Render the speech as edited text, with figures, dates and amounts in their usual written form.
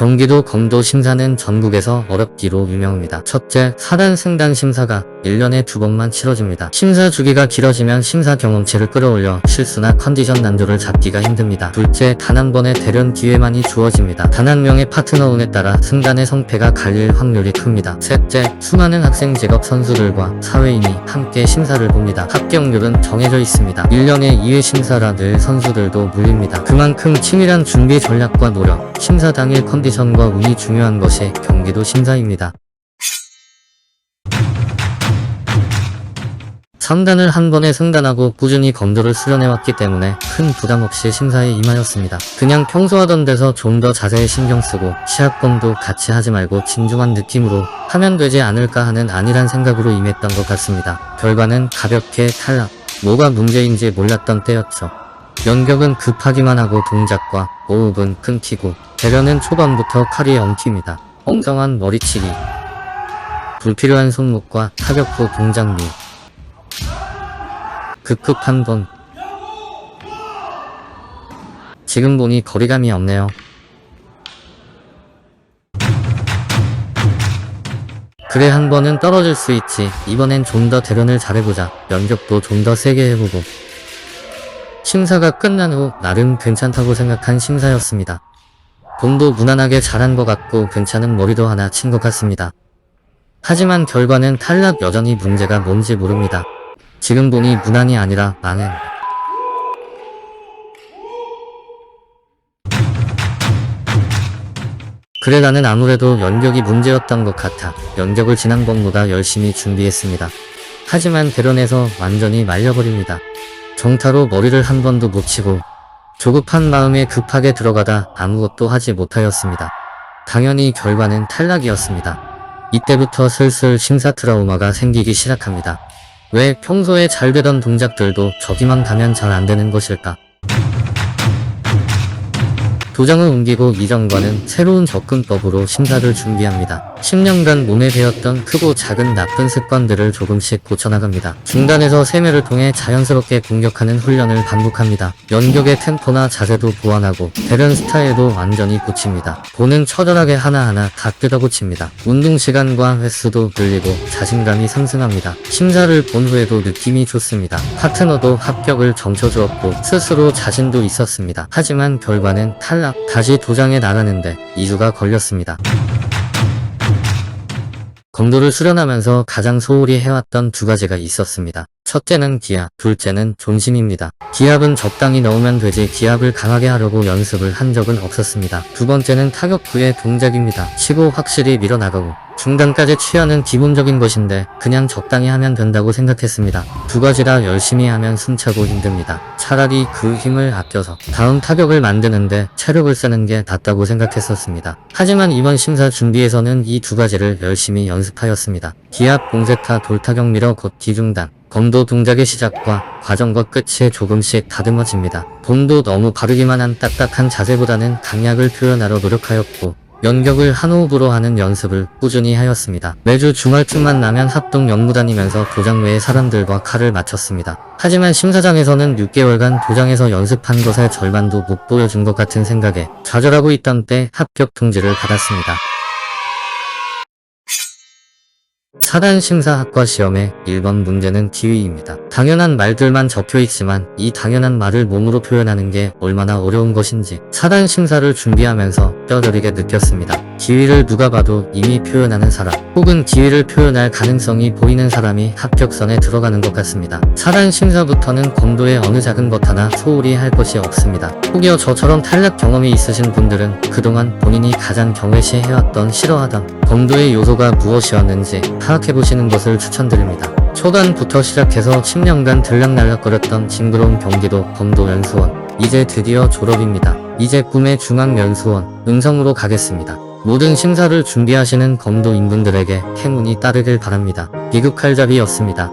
경기도 검도 심사는 전국에서 어렵기로 유명합니다. 첫째, 사단 승단 심사가 1년에 2번만 치러집니다. 심사 주기가 길어지면 심사 경험치를 끌어올려 실수나 컨디션 난조를 잡기가 힘듭니다. 둘째, 단 한 번의 대련 기회만이 주어집니다. 단 한 명의 파트너 운에 따라 승단의 성패가 갈릴 확률이 큽니다. 셋째, 수많은 학생 직업 선수들과 사회인이 함께 심사를 봅니다. 합격률은 정해져 있습니다. 1년에 2회 심사라 늘 선수들도 물립니다. 그만큼 치밀한 준비 전략과 노력, 심사 당일 컨디션과 운이 중요한 것이 경기도 심사입니다. 3단을 한 번에 승단하고 꾸준히 검도를 수련해왔기 때문에 큰 부담 없이 심사에 임하였습니다. 그냥 평소 하던 데서 좀 더 자세히 신경쓰고 시합검도 같이 하지 말고 진중한 느낌으로 하면 되지 않을까 하는 안일한 생각으로 임했던 것 같습니다. 결과는 가볍게 탈락. 뭐가 문제인지 몰랐던 때였죠. 연격은 급하기만 하고 동작과 호흡은 끊기고 대련은 초반부터 칼이 엉킵니다. 엉성한 머리치기, 불필요한 손목과 타격 후 동작 미, 급급한 돈. 지금 보니 거리감이 없네요. 그래, 한 번은 떨어질 수 있지. 이번엔 좀 더 대련을 잘해보자. 연격도 좀 더 세게 해보고. 심사가 끝난 후 나름 괜찮다고 생각한 심사였습니다. 공도 무난하게 잘한 것 같고 괜찮은 머리도 하나 친 것 같습니다. 하지만 결과는 탈락. 여전히 문제가 뭔지 모릅니다. 지금 보니 무난이 아니라 망행. 그래, 나는 아무래도 연격이 문제였던 것 같아. 연격을 지난번보다 열심히 준비했습니다. 하지만 대련에서 완전히 말려버립니다. 정타로 머리를 한 번도 못 치고 조급한 마음에 급하게 들어가다 아무것도 하지 못하였습니다. 당연히 결과는 탈락이었습니다. 이때부터 슬슬 심사 트라우마가 생기기 시작합니다. 왜 평소에 잘 되던 동작들도 저기만 가면 잘 안 되는 것일까? 도장을 옮기고 이전과는 새로운 접근법으로 심사를 준비합니다. 10년간 몸에 배었던 크고 작은 나쁜 습관들을 조금씩 고쳐나갑니다. 중단에서 세매를 통해 자연스럽게 공격하는 훈련을 반복합니다. 연격의 템포나 자세도 보완하고 대련 스타일도 완전히 고칩니다. 보는 처절하게 하나하나 다 뜯어고칩니다. 운동 시간과 횟수도 늘리고 자신감이 상승합니다. 심사를 본 후에도 느낌이 좋습니다. 파트너도 합격을 점쳐주었고 스스로 자신도 있었습니다. 하지만 결과는 탈락. 다시 도장에 나가는데 2주가 걸렸습니다. 검도를 수련하면서 가장 소홀히 해왔던 두 가지가 있었습니다. 첫째는 기압, 둘째는 존심입니다. 기압은 적당히 넣으면 되지 기압을 강하게 하려고 연습을 한 적은 없었습니다. 두 번째는 타격 후의 동작입니다. 치고 확실히 밀어나가고 중단까지 취하는 기본적인 것인데 그냥 적당히 하면 된다고 생각했습니다. 두 가지라 열심히 하면 숨차고 힘듭니다. 차라리 그 힘을 아껴서 다음 타격을 만드는데 체력을 쓰는 게 낫다고 생각했었습니다. 하지만 이번 심사 준비에서는 이 두 가지를 열심히 연습하였습니다. 기압, 공세타, 돌타격 밀어 곧 뒤중단. 검도 동작의 시작과 과정과 끝이 조금씩 다듬어집니다. 봄도 너무 바르기만 한 딱딱한 자세보다는 강약을 표현하려 노력하였고 연격을 한 호흡으로 하는 연습을 꾸준히 하였습니다. 매주 주말쯤만 나면 합동 연무 다니면서 도장 외의 사람들과 칼을 맞췄습니다. 하지만 심사장에서는 6개월간 도장에서 연습한 것의 절반도 못 보여준 것 같은 생각에 좌절하고 있던 때 합격 통지를 받았습니다. 4단 심사학과 시험의 1번 문제는 기위입니다. 당연한 말들만 적혀있지만 이 당연한 말을 몸으로 표현하는 게 얼마나 어려운 것인지 4단 심사를 준비하면서 뼈저리게 느꼈습니다. 기위를 누가 봐도 이미 표현하는 사람 혹은 기위를 표현할 가능성이 보이는 사람이 합격선에 들어가는 것 같습니다. 4단 심사부터는 검도에 어느 작은 것 하나 소홀히 할 것이 없습니다. 혹여 저처럼 탈락 경험이 있으신 분들은 그동안 본인이 가장 경외시해왔던 싫어하던 검도의 요소가 무엇이었는지 파악해보시는 것을 추천드립니다. 초단부터 시작해서 10년간 들락날락거렸던 징그러운 경기도 검도연수원. 이제 드디어 졸업입니다. 이제 꿈의 중앙연수원 응성으로 가겠습니다. 모든 심사를 준비하시는 검도 인분들에게 행운이 따르길 바랍니다. 비극칼잡이였습니다.